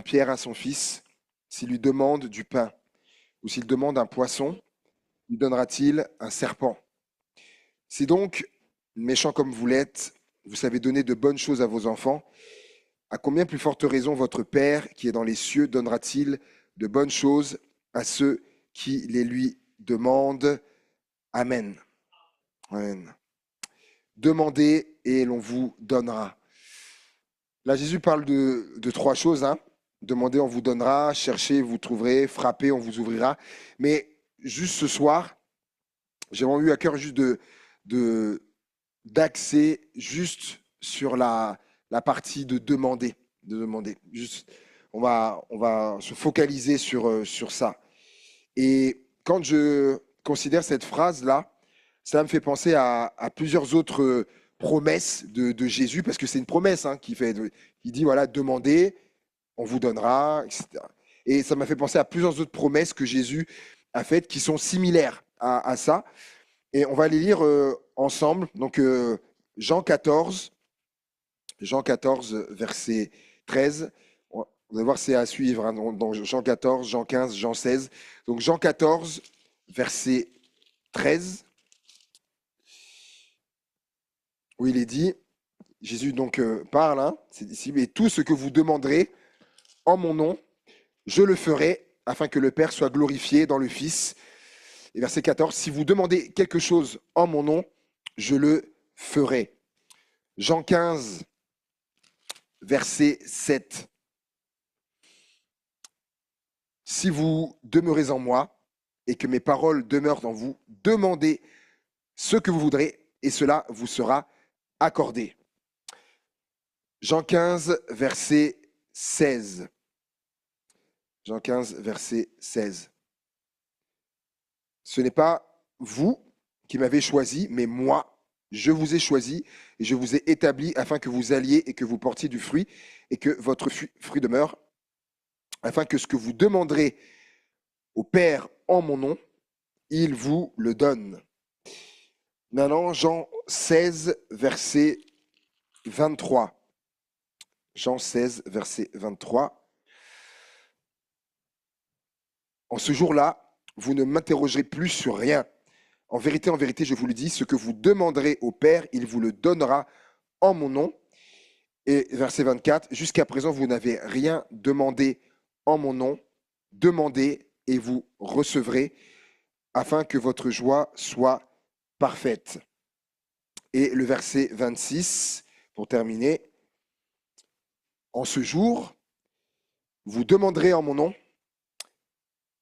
pierre à son fils s'il lui demande du pain? Ou s'il demande un poisson, lui donnera-t-il un serpent? Si donc, méchant comme vous l'êtes, vous savez donner de bonnes choses à vos enfants, à combien plus forte raison votre Père qui est dans les cieux donnera-t-il de bonnes choses à ceux qui les lui demandent? Amen. Amen. Demandez et l'on vous donnera. Là, Jésus parle de trois choses, hein. Demandez, on vous donnera. Cherchez, vous trouverez. Frappez, on vous ouvrira. Mais juste ce soir, j'ai vraiment eu à cœur juste de- d'axer juste sur la partie de demander. De demander. Juste, on va se focaliser sur ça. Et quand je considère cette phrase-là, ça me fait penser à plusieurs autres promesses de Jésus, parce que c'est une promesse hein, qui dit, voilà, demandez, on vous donnera, etc. Et ça m'a fait penser à plusieurs autres promesses que Jésus a faites qui sont similaires à ça. Et on va les lire ensemble. Donc, Jean 14, verset 13. Vous allez voir, c'est à suivre hein, dans Jean 14, Jean 15, Jean 16. Donc, Jean 14, verset 13, où il est dit, Jésus donc parle, hein, c'est ici, mais tout ce que vous demanderez en mon nom, je le ferai afin que le Père soit glorifié dans le Fils. Et verset 14, si vous demandez quelque chose en mon nom, je le ferai. Jean 15, verset 7. Si vous demeurez en moi et que mes paroles demeurent en vous, demandez ce que vous voudrez et cela vous sera accordé. Jean 15, verset 16. Jean 15, verset 16. Ce n'est pas vous qui m'avez choisi, mais moi, je vous ai choisi et je vous ai établi afin que vous alliez et que vous portiez du fruit et que votre fruit demeure, afin que ce que vous demanderez au Père en mon nom, il vous le donne. Maintenant, Jean 16, verset 23. Jean 16, verset 23. En ce jour-là, vous ne m'interrogerez plus sur rien. En vérité, je vous le dis, ce que vous demanderez au Père, il vous le donnera en mon nom. Et verset 24, jusqu'à présent, vous n'avez rien demandé en mon nom. Demandez et vous recevrez, afin que votre joie soit parfaite. Et le verset 26, pour terminer, en ce jour, vous demanderez en mon nom,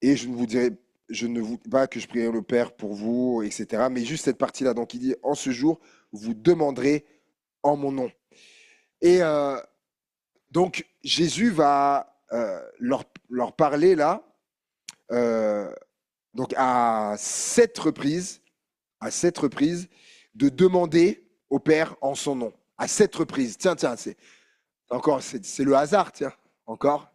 et je ne vous dirai, je ne vous pas que je prierai le Père pour vous, etc. Mais juste cette partie-là. Donc il dit, en ce jour, vous demanderez en mon nom. Et donc Jésus va leur parler là, donc à 7 reprises, de demander au Père en son nom. À 7 reprises. Tiens, c'est le hasard, tiens, encore.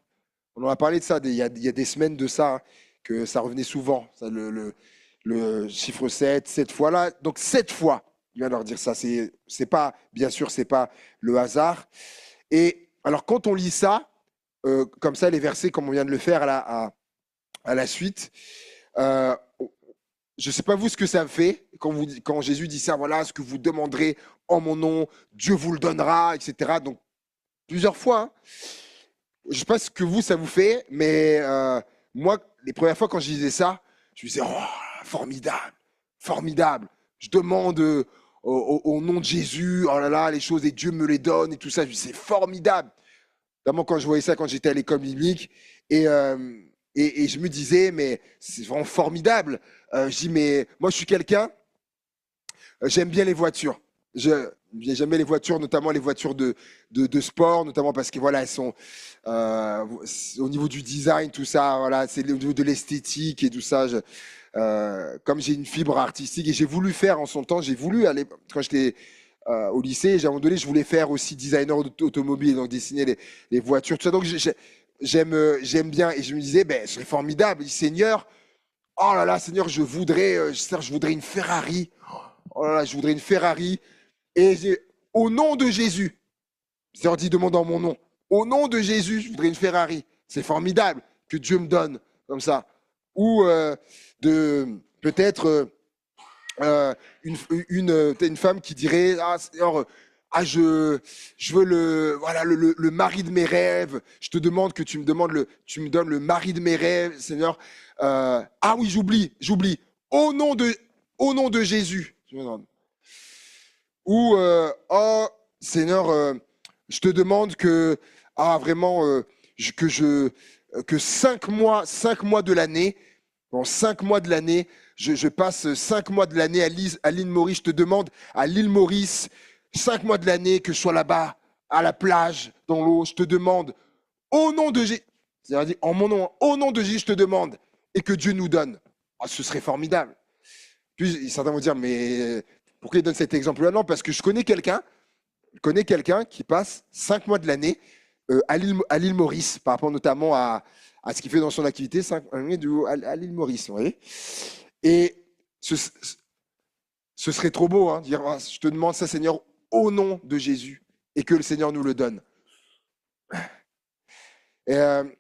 On en a parlé de ça, il y a des semaines de ça, hein, que ça revenait souvent, ça, le chiffre 7, 7 fois là. Donc 7 fois, il va leur dire ça. C'est pas, bien sûr, c'est pas le hasard. Et alors quand on lit ça, comme ça, les versets, comme on vient de le faire à la suite, euh, je ne sais pas vous ce que ça fait quand Jésus dit ça, voilà, ce que vous demanderez en mon nom, Dieu vous le donnera, etc. Donc plusieurs fois, hein. Je ne sais pas ce que vous, ça vous fait, mais moi, les premières fois quand je disais ça, je me disais, oh, formidable, formidable. Je demande au nom de Jésus, oh là là, les choses, et Dieu me les donne, et tout ça. Je me dis, c'est formidable. Notamment quand je voyais ça quand j'étais à l'école biblique. Et je me disais, mais c'est vraiment formidable. Je dis, mais moi, je suis quelqu'un, j'aime bien les voitures. J'aime bien les voitures, notamment les voitures de sport, notamment parce que voilà, elles sont au niveau du design, tout ça, voilà, c'est au niveau de l'esthétique et tout ça. Comme j'ai une fibre artistique et j'ai voulu faire en son temps, j'ai voulu aller quand j'étais au lycée, à un moment donné, je voulais faire aussi designer automobile, donc dessiner les voitures, tout ça. Donc j'aime bien et je me disais, ben, ce serait formidable, Seigneur. Oh là là, Seigneur, je voudrais une Ferrari. Oh là là, je voudrais une Ferrari. Et au nom de Jésus, c'est dit demande en mon nom. Au nom de Jésus, je voudrais une Ferrari. C'est formidable que Dieu me donne comme ça. Ou peut-être une femme qui dirait ah Seigneur, je veux le mari de mes rêves. Je te demande que tu me donnes le mari de mes rêves, Seigneur. Ah oui, j'oublie. Au nom de Jésus. Ou oh Seigneur, je te demande que vraiment que 5 mois de l'année, bon 5 mois de l'année, je passe 5 mois de l'année à l'île Maurice. Je te demande à l'île Maurice 5 mois de l'année que je sois là-bas à la plage dans l'eau. Je te demande au nom de Jésus, c'est-à-dire en mon nom, au nom de Jésus, je te demande et que Dieu nous donne. Oh, ce serait formidable. Puis certains vont dire mais pourquoi il donne cet exemple-là? Non, parce que je connais quelqu'un qui passe 5 mois de l'année à l'île Maurice, par rapport notamment à ce qu'il fait dans son activité, à l'île Maurice, vous voyez. Et ce serait trop beau, hein, dire je te demande ça, Seigneur, au nom de Jésus, et que le Seigneur nous le donne. Et, vous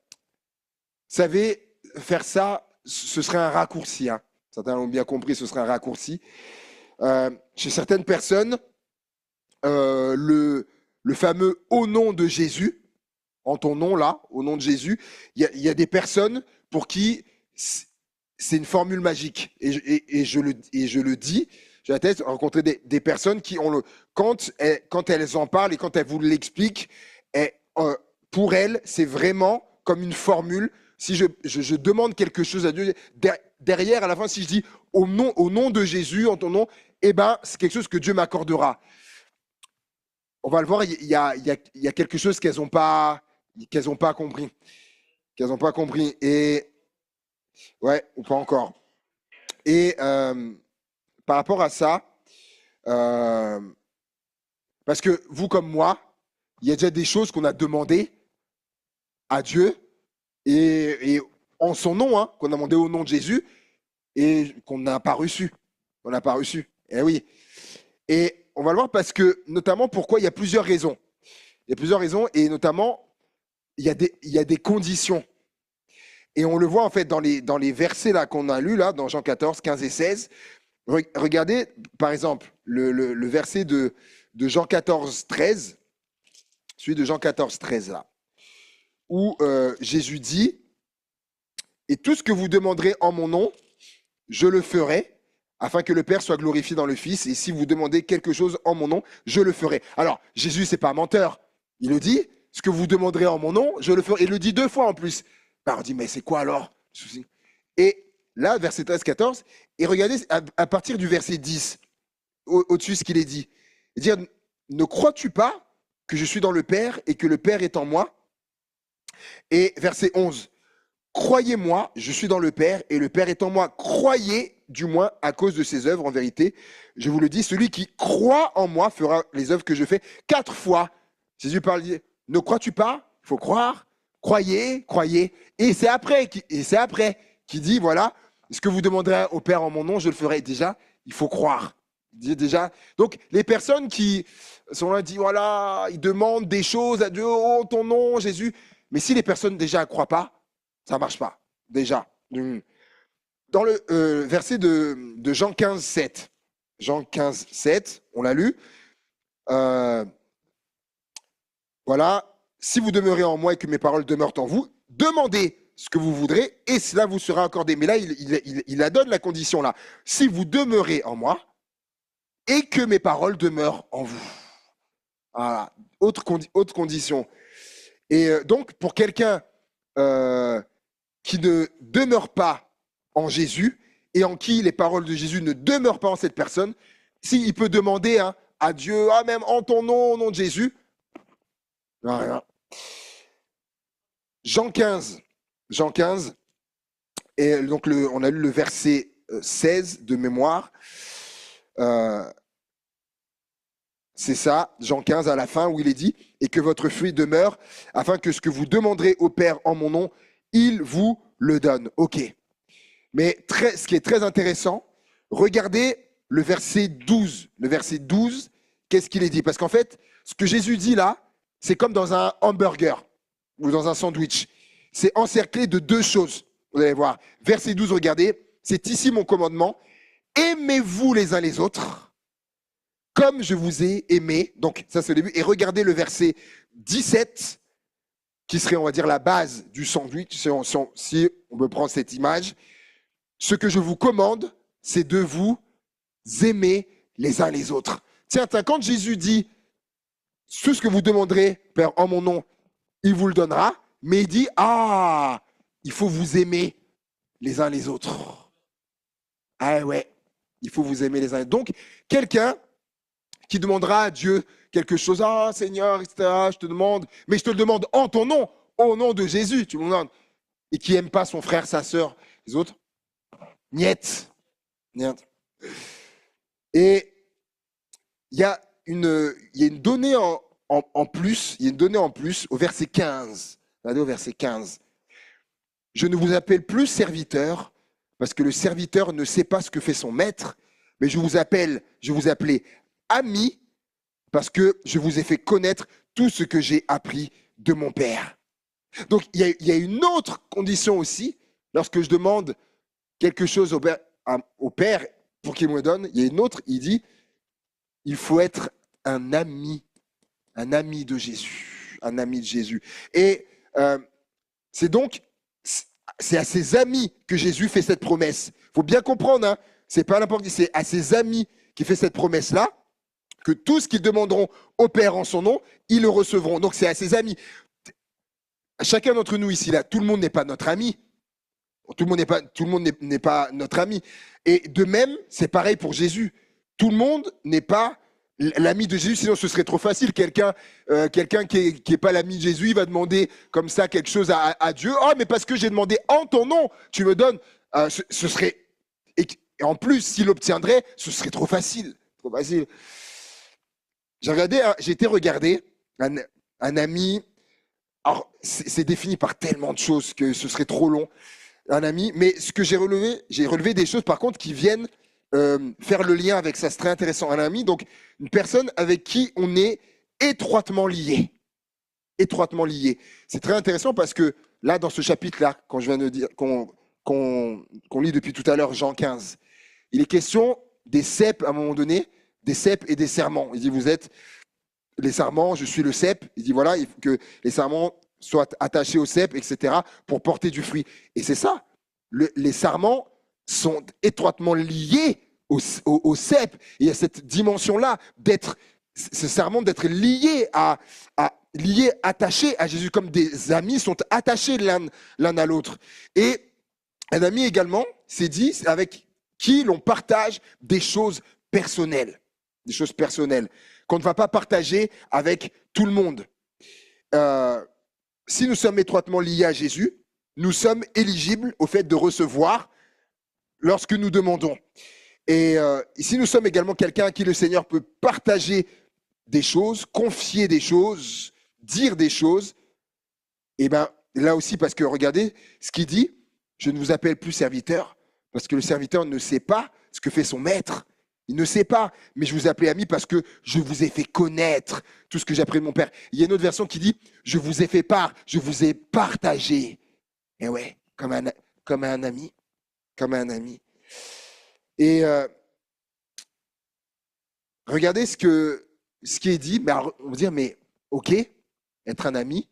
savez, faire ça, ce serait un raccourci. Hein. Certains l'ont bien compris, ce serait un raccourci. Chez certaines personnes, le fameux « au nom de Jésus », en ton nom là, au nom de Jésus, il y a des personnes pour qui c'est une formule magique. Et je le dis, j'ai la tête, rencontrer des personnes qui ont quand elles en parlent et quand elles vous l'expliquent, pour elles, c'est vraiment comme une formule. Si je demande quelque chose à Dieu, derrière, à la fin, si je dis au nom de Jésus, en ton nom, eh ben, c'est quelque chose que Dieu m'accordera. On va le voir, il y a quelque chose qu'elles n'ont pas compris. Qu'elles n'ont pas compris. Et, ouais, ou pas encore. Et par rapport à ça, parce que vous comme moi, il y a déjà des choses qu'on a demandées à Dieu et en son nom, hein, qu'on a demandé au nom de Jésus et qu'on n'a pas reçu. On n'a pas reçu. Eh oui. Et on va le voir parce que, notamment, pourquoi il y a plusieurs raisons. Il y a plusieurs raisons et notamment, il y a des conditions. Et on le voit en fait dans les versets là qu'on a lus, là, dans Jean 14, 15 et 16. Regardez, par exemple, le verset de Jean 14, 13, celui de Jean 14, 13 là, où Jésus dit « Et tout ce que vous demanderez en mon nom, je le ferai, afin que le Père soit glorifié dans le Fils. Et si vous demandez quelque chose en mon nom, je le ferai. » Alors, Jésus, c'est pas un menteur. Il le dit, ce que vous demanderez en mon nom, je le ferai. Il le dit 2 fois en plus. Alors, on dit, mais c'est quoi alors? Et là, verset 13-14, et regardez à partir du verset 10, au-dessus ce qu'il est dit. Dire, ne crois-tu pas que je suis dans le Père et que le Père est en moi? Et verset 11, croyez-moi, je suis dans le Père et le Père est en moi. Croyez, du moins, à cause de ses œuvres. En vérité, je vous le dis, celui qui croit en moi fera les œuvres que je fais. 4 fois, Jésus parle, dit, ne crois-tu pas? Il faut croire. Croyez. Et c'est après qu'il dit, voilà, ce que vous demanderez au Père en mon nom, je le ferai. Déjà, il faut croire. Déjà. Donc, les personnes qui sont là, disent, voilà, ils demandent des choses à Dieu, oh, ton nom, Jésus. Mais si les personnes déjà ne croient pas, ça ne marche pas. Déjà. Dans le verset de Jean 15, 7, Jean 15, 7, on l'a lu. Voilà. Si vous demeurez en moi et que mes paroles demeurent en vous, demandez ce que vous voudrez et cela vous sera accordé. Mais là, il la donne la condition là. Si vous demeurez en moi et que mes paroles demeurent en vous. Voilà. Autre condition. Et donc, pour quelqu'un qui ne demeure pas en Jésus et en qui les paroles de Jésus ne demeurent pas en cette personne, s'il peut demander à Dieu, même en ton nom, au nom de Jésus, rien. Jean 15, et donc on a lu le verset 16 de mémoire. C'est ça, Jean 15 à la fin où il est dit « Et que votre fruit demeure, afin que ce que vous demanderez au Père en mon nom, il vous le donne. » Ok. Mais ce qui est très intéressant, regardez le verset 12. Le verset 12, qu'est-ce qu'il est dit? Parce qu'en fait, ce que Jésus dit là, c'est comme dans un hamburger ou dans un sandwich. c'est encerclé de deux choses. Vous allez voir. Verset 12, regardez. C'est ici mon commandement. Aimez-vous les uns les autres comme je vous ai aimé. Donc, ça, c'est le début. Et regardez le verset 17, qui serait, on va dire, la base du sandwich, si on me prend cette image. Ce que je vous commande, c'est de vous aimer les uns les autres. Tiens, quand Jésus dit tout ce que vous demanderez, Père, en mon nom, il vous le donnera, mais il dit, il faut vous aimer les uns les autres. Ah ouais, il faut vous aimer les uns les autres. Donc, quelqu'un qui demandera à Dieu quelque chose, Seigneur, etc., je te demande, mais je te le demande en ton nom, au nom de Jésus, tu me demandes, et qui n'aime pas son frère, sa sœur, les autres, niet. Et il y a une donnée en plus, il y a une donnée en plus au verset 15. Regardez au verset 15. Je ne vous appelle plus serviteur, parce que le serviteur ne sait pas ce que fait son maître, mais je vous appelais ami, parce que je vous ai fait connaître tout ce que j'ai appris de mon Père. Donc, il y a une autre condition aussi, lorsque je demande quelque chose au Père pour qu'il me donne, il y a une autre, il dit, il faut être un ami de Jésus, un ami de Jésus. Et c'est à ses amis que Jésus fait cette promesse. Il faut bien comprendre, hein, c'est pas n'importe qui, c'est à ses amis qui fait cette promesse-là, que tout ce qu'ils demanderont au Père en son nom, ils le recevront. Donc c'est à ses amis. Chacun d'entre nous ici, là, tout le monde n'est pas notre ami. Tout le monde n'est pas notre ami. Et de même, c'est pareil pour Jésus. Tout le monde n'est pas l'ami de Jésus, sinon ce serait trop facile. Quelqu'un qui est pas l'ami de Jésus, il va demander comme ça quelque chose à Dieu. Oh, mais parce que j'ai demandé en ton nom, tu me donnes. Ce serait... Et en plus, s'il obtiendrait, ce serait trop facile. Trop facile. J'ai été regarder un ami. Alors, c'est défini par tellement de choses que ce serait trop long. Un ami, mais ce que j'ai relevé des choses par contre qui viennent faire le lien avec ça. C'est très intéressant. Un ami, donc une personne avec qui on est étroitement lié. Étroitement lié. C'est très intéressant parce que là, dans ce chapitre-là, quand je viens de dire, qu'on lit depuis tout à l'heure, Jean 15, il est question des cèpes à un moment donné, des cèpes et des serments. Il dit, vous êtes les sarments, je suis le cep. Il dit, voilà, il faut que les sarments soient attachés au cep, etc., pour porter du fruit. Et c'est ça. Les sarments sont étroitement liés au cep. Et il y a cette dimension-là ce sarment d'être lié attachés à Jésus, comme des amis sont attachés l'un à l'autre. Et un ami également, c'est dit, avec qui l'on partage des choses personnelles. Des choses personnelles qu'on ne va pas partager avec tout le monde. Si nous sommes étroitement liés à Jésus, nous sommes éligibles au fait de recevoir lorsque nous demandons. Et si nous sommes également quelqu'un à qui le Seigneur peut partager des choses, confier des choses, dire des choses, et bien là aussi, parce que regardez ce qu'il dit, je ne vous appelle plus serviteur, parce que le serviteur ne sait pas ce que fait son maître. Il ne sait pas, mais je vous appelais ami parce que je vous ai fait connaître tout ce que j'ai appris de mon Père. Il y a une autre version qui dit, je vous ai fait part, je vous ai partagé. Et ouais, comme un ami, comme un ami. Et regardez ce qui est dit, mais alors, on va dire, mais ok, être un ami,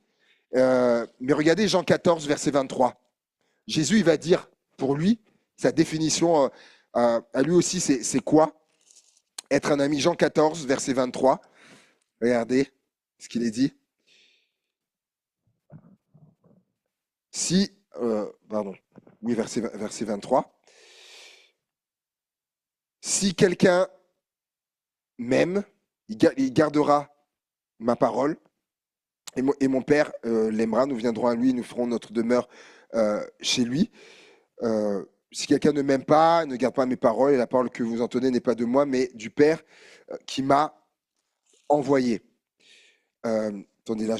mais regardez Jean 14, verset 23. Jésus, il va dire, pour lui, sa définition à lui aussi, c'est quoi? Être un ami. Jean 14, verset 23. Regardez ce qu'il est dit. Verset 23. Si quelqu'un m'aime, il gardera ma parole, et mon Père l'aimera, nous viendrons à lui, nous ferons notre demeure chez lui. Si quelqu'un ne m'aime pas, ne garde pas mes paroles, et la parole que vous entendez n'est pas de moi, mais du Père qui m'a envoyé. Attendez, là,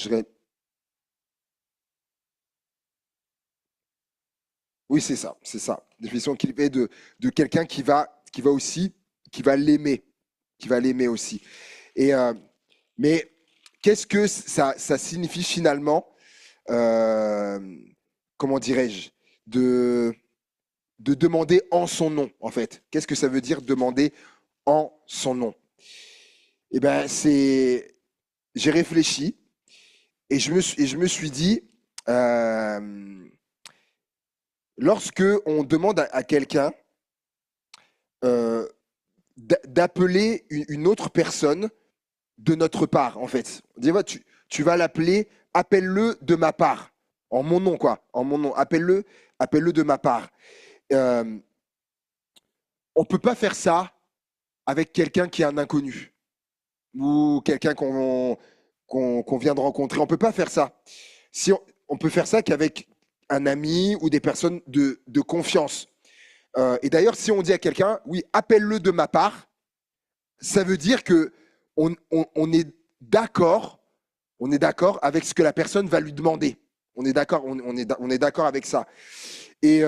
Oui, c'est ça. Définition qu'il est de quelqu'un qui va l'aimer aussi. Et, mais qu'est-ce que ça signifie finalement comment dirais-je, de demander en son nom, en fait. Qu'est-ce que ça veut dire demander en son nom? Eh ben, j'ai réfléchi et je me suis dit, lorsque on demande à quelqu'un euh, d'appeler une autre personne de notre part, en fait. On dit, ouais, tu vas l'appeler, appelle-le de ma part, en mon nom, quoi, en mon nom, appelle-le de ma part. Euh, on ne peut pas faire ça avec quelqu'un qui est un inconnu ou quelqu'un qu'on vient de rencontrer. On ne peut pas faire ça. Si on peut faire ça qu'avec un ami ou des personnes de confiance. Et d'ailleurs, si on dit à quelqu'un, oui, appelle-le de ma part, ça veut dire que on est d'accord, on est d'accord avec ce que la personne va lui demander. On est d'accord, on est d'accord avec ça. Et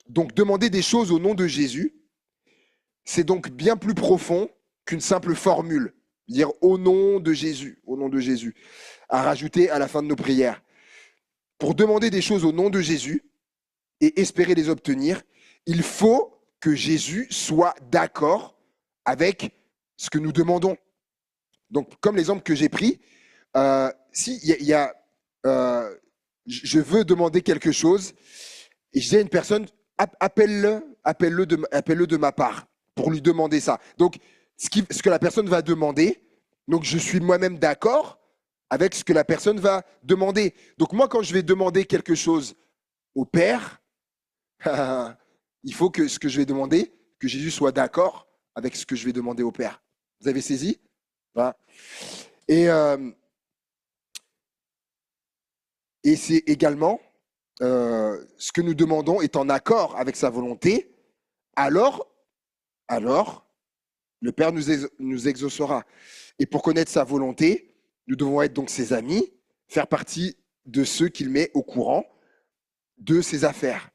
donc, demander des choses au nom de Jésus, c'est donc bien plus profond qu'une simple formule. Dire au nom de Jésus, à rajouter à la fin de nos prières. Pour demander des choses au nom de Jésus et espérer les obtenir, il faut que Jésus soit d'accord avec ce que nous demandons. Donc, comme l'exemple que j'ai pris, si je veux demander quelque chose et je dis à une personne, appelle-le de ma part pour lui demander ça. Donc, ce que la personne va demander, donc je suis moi-même d'accord avec ce que la personne va demander. Donc moi, quand je vais demander quelque chose au Père, il faut que ce que je vais demander, que Jésus soit d'accord avec ce que je vais demander au Père. Vous avez saisi? Voilà. Et c'est également ce que nous demandons est en accord avec sa volonté, alors le Père nous exaucera. Et pour connaître sa volonté, nous devons être donc ses amis, faire partie de ceux qu'il met au courant de ses affaires.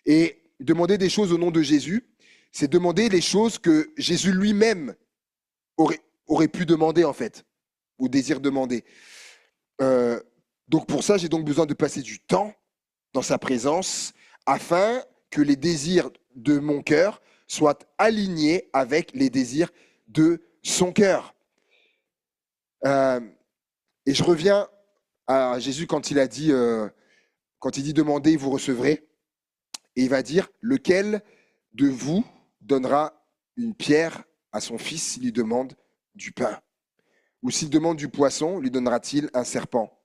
Et demander des choses au nom de Jésus, c'est demander les choses que Jésus lui-même aurait pu demander, en fait, ou désire demander. Donc pour ça, j'ai donc besoin de passer du temps dans sa présence afin que les désirs de mon cœur soient alignés avec les désirs de son cœur. Et je reviens à Jésus quand il dit demandez, vous recevrez. Et il va dire, lequel de vous donnera une pierre à son fils s'il lui demande du pain? Ou s'il demande du poisson, lui donnera-t-il un serpent?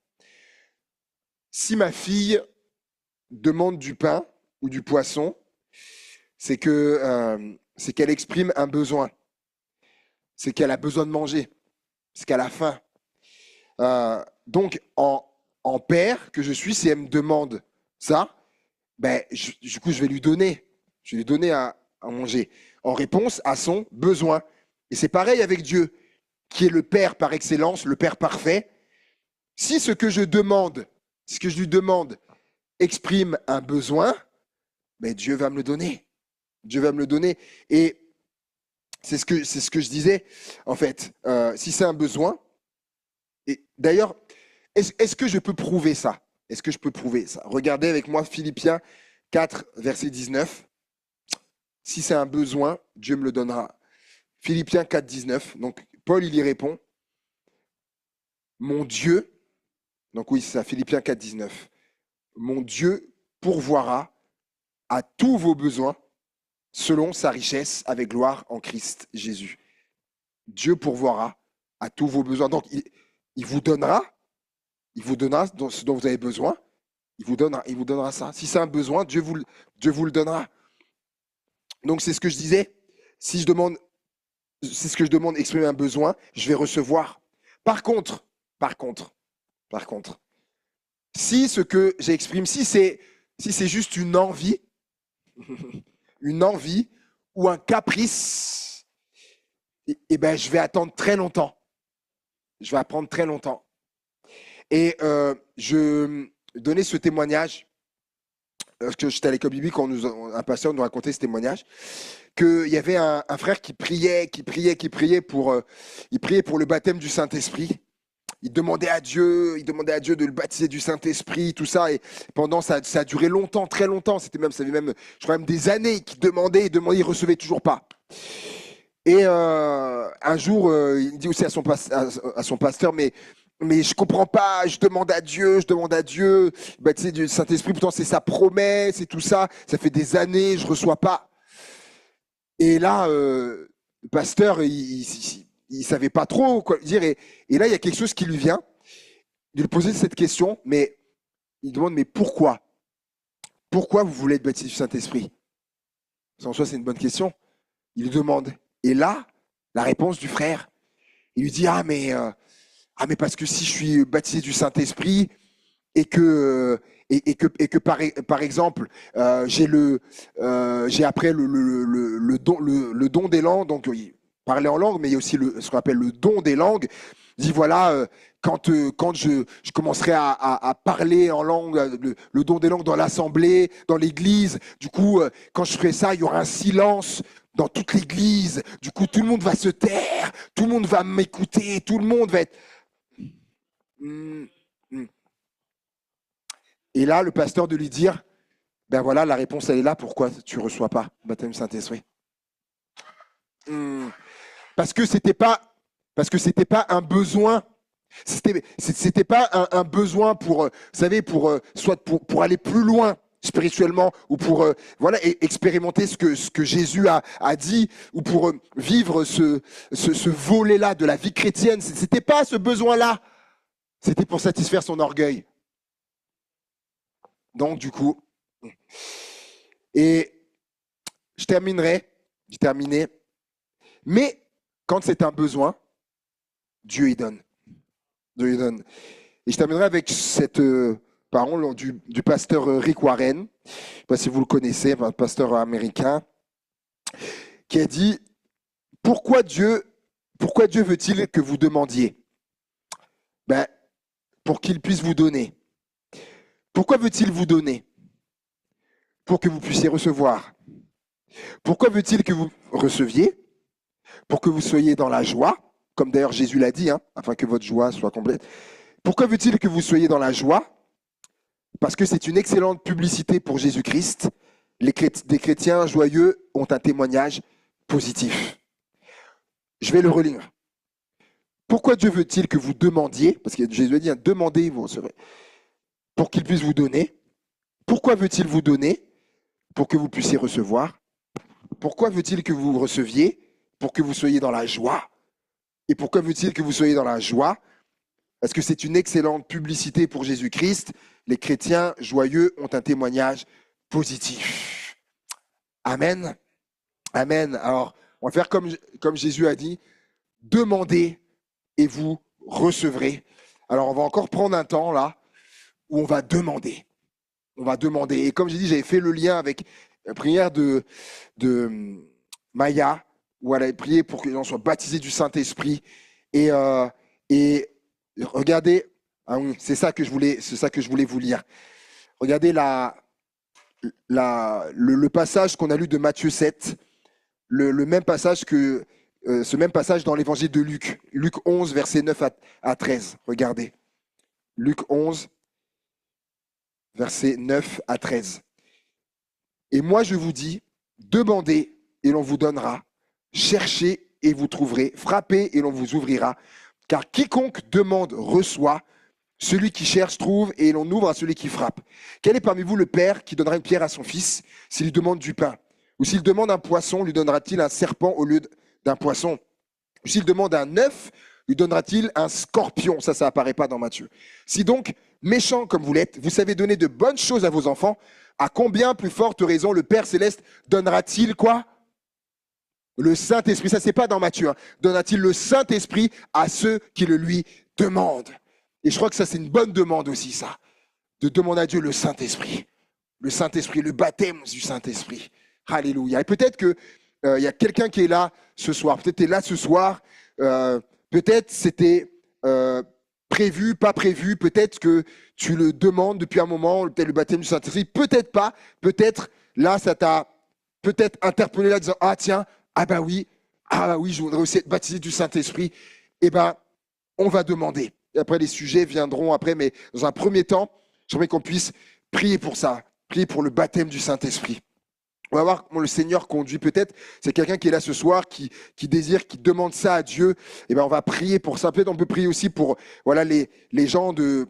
Si ma fille demande du pain ou du poisson, c'est qu'elle exprime un besoin. C'est qu'elle a besoin de manger. C'est qu'elle a faim. Donc, en père que je suis, si elle me demande ça, ben, du coup, je vais lui donner. Je vais lui donner à manger en réponse à son besoin. Et c'est pareil avec Dieu, qui est le Père par excellence, le Père parfait. Si ce que je lui demande, exprime un besoin, ben Dieu va me le donner. Dieu va me le donner. Et c'est ce que je disais, en fait. Si c'est un besoin, et d'ailleurs, est-ce que je peux prouver ça? Est-ce que je peux prouver ça? Regardez avec moi Philippiens 4, verset 19. Si c'est un besoin, Dieu me le donnera. Philippiens 4, 19. Donc, Paul, il y répond. Mon Dieu, donc oui, c'est ça, Philippiens 4, 19. Mon Dieu pourvoira à tous vos besoins selon sa richesse avec gloire en Christ Jésus. Dieu pourvoira à tous vos besoins. Donc, il vous donnera ce dont vous avez besoin. Il vous donnera ça. Si c'est un besoin, Dieu vous le donnera. Donc, c'est ce que je disais. Si je demande, c'est ce que je demande, exprimer un besoin, je vais recevoir. Par contre, si ce que j'exprime, si c'est juste une envie, une envie ou un caprice, et ben, je vais attendre très longtemps. Je vais attendre très longtemps. Et je donnais ce témoignage, parce que j'étais à l'école biblique, un pasteur nous racontait ce témoignage, qu'il y avait un frère qui priait pour le baptême du Saint-Esprit. il demandait à Dieu de le baptiser du Saint-Esprit, tout ça. Et pendant, ça a duré longtemps, très longtemps. Ça avait même, je crois même des années qu'il demandait, il recevait toujours pas. Et un jour, il dit aussi à son pasteur, mais je comprends pas, je demande à Dieu, baptiser du Saint-Esprit, pourtant c'est sa promesse et tout ça. Ça fait des années, je reçois pas. Et là, le pasteur, il savait pas trop quoi dire. Et là, il y a quelque chose qui lui vient de lui poser cette question, mais il demande, mais pourquoi? Pourquoi vous voulez être baptisé du Saint-Esprit? En soi, c'est une bonne question. Il lui demande. Et là, la réponse du frère, il lui dit, ah mais parce que si je suis baptisé du Saint-Esprit et que par exemple, j'ai après le don des langues, donc parler en langue, mais il y a aussi ce qu'on appelle le don des langues. Il dit voilà, quand je commencerai à parler en langue, le don des langues dans l'assemblée, dans l'église, du coup, quand je ferai ça, il y aura un silence dans toute l'église. Du coup, tout le monde va se taire, tout le monde va m'écouter, tout le monde va être... Hmm, hmm. Et là, le pasteur de lui dire, ben voilà, la réponse, elle est là, pourquoi tu ne reçois pas le baptême du Saint-Esprit? Parce que c'était pas un besoin. C'était pas un besoin pour, vous savez, soit pour aller plus loin spirituellement ou pour voilà expérimenter ce que Jésus a dit ou pour vivre ce volet-là de la vie chrétienne. C'était pas ce besoin-là. C'était pour satisfaire son orgueil. Donc du coup, et j'ai terminé. Mais quand c'est un besoin, Dieu y donne. Dieu y donne. Et je terminerai avec cette parole du pasteur Rick Warren. Je ne sais pas si vous le connaissez, un pasteur américain, qui a dit pourquoi Dieu veut-il que vous demandiez? Ben, pour qu'il puisse vous donner. Pourquoi veut-il vous donner? Pour que vous puissiez recevoir. Pourquoi veut-il que vous receviez? Pour que vous soyez dans la joie, comme d'ailleurs Jésus l'a dit, afin que votre joie soit complète. Pourquoi veut-il que vous soyez dans la joie? Parce que c'est une excellente publicité pour Jésus-Christ. Des chrétiens joyeux ont un témoignage positif. Je vais le relire. Pourquoi Dieu veut-il que vous demandiez? Parce que Jésus a dit, demandez, vous recevrez. Pour qu'il puisse vous donner. Pourquoi veut-il vous donner? Pour que vous puissiez recevoir. Pourquoi veut-il que vous receviez? Pour que vous soyez dans la joie. Et pourquoi veut-il que vous soyez dans la joie? Parce que c'est une excellente publicité pour Jésus-Christ. Les chrétiens joyeux ont un témoignage positif. Amen. Amen. Alors, on va faire comme Jésus a dit, demandez et vous recevrez. Alors, on va encore prendre un temps là où on va demander. On va demander. Et comme j'ai dit, j'avais fait le lien avec la prière de Maya, où elle avait prié pour que les gens soient baptisés du Saint-Esprit. Et regardez, c'est ça que je voulais vous lire. Regardez le passage qu'on a lu de Matthieu 7, le même passage ce même passage dans l'évangile de Luc, Luc 11, versets 9 à 13. Regardez. Luc 11, versets 9 à 13. Et moi je vous dis, demandez et l'on vous donnera, cherchez et vous trouverez, frappez et l'on vous ouvrira. Car quiconque demande reçoit, celui qui cherche trouve et l'on ouvre à celui qui frappe. Quel est parmi vous le père qui donnera une pierre à son fils s'il lui demande du pain? Ou s'il demande un poisson, lui donnera-t-il un serpent au lieu d'un poisson? Ou s'il demande un œuf, lui donnera-t-il un scorpion? Ça apparaît pas dans Matthieu. Si donc, méchant comme vous l'êtes, vous savez donner de bonnes choses à vos enfants, à combien plus forte raison le Père Céleste donnera-t-il quoi? Le Saint-Esprit, ça c'est pas dans Matthieu, donnera-t-il le Saint-Esprit à ceux qui le lui demandent? Et je crois que ça c'est une bonne demande aussi, ça, de demander à Dieu le Saint-Esprit, le baptême du Saint-Esprit. Alléluia. Et peut-être que y a quelqu'un qui est là ce soir, peut-être tu es là ce soir, peut-être c'était prévu, pas prévu, peut-être que tu le demandes depuis un moment, peut-être le baptême du Saint-Esprit, peut-être pas, peut-être là ça t'a peut-être interpellé là en disant ah tiens, ah bah oui, je voudrais aussi être baptisé du Saint-Esprit. Eh ben, on va demander. Et après, les sujets viendront après. Mais dans un premier temps, j'aimerais qu'on puisse prier pour ça, prier pour le baptême du Saint-Esprit. On va voir comment le Seigneur conduit. Peut-être c'est quelqu'un qui est là ce soir, qui désire, qui demande ça à Dieu. Et ben on va prier pour ça. Peut-être on peut prier aussi pour voilà les gens de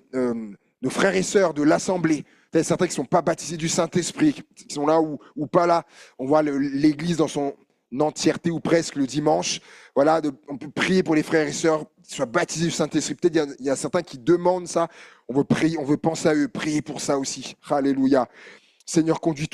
nos frères et sœurs de l'Assemblée. Peut-être certains qui ne sont pas baptisés du Saint-Esprit, qui sont là ou pas là. On voit l'Église dans son entièreté ou presque le dimanche. Voilà, on peut prier pour les frères et sœurs qui soient baptisés du Saint-Esprit. Peut-être il y a certains qui demandent ça. On veut prier, on veut penser à eux, prier pour ça aussi. Alléluia. Seigneur, conduis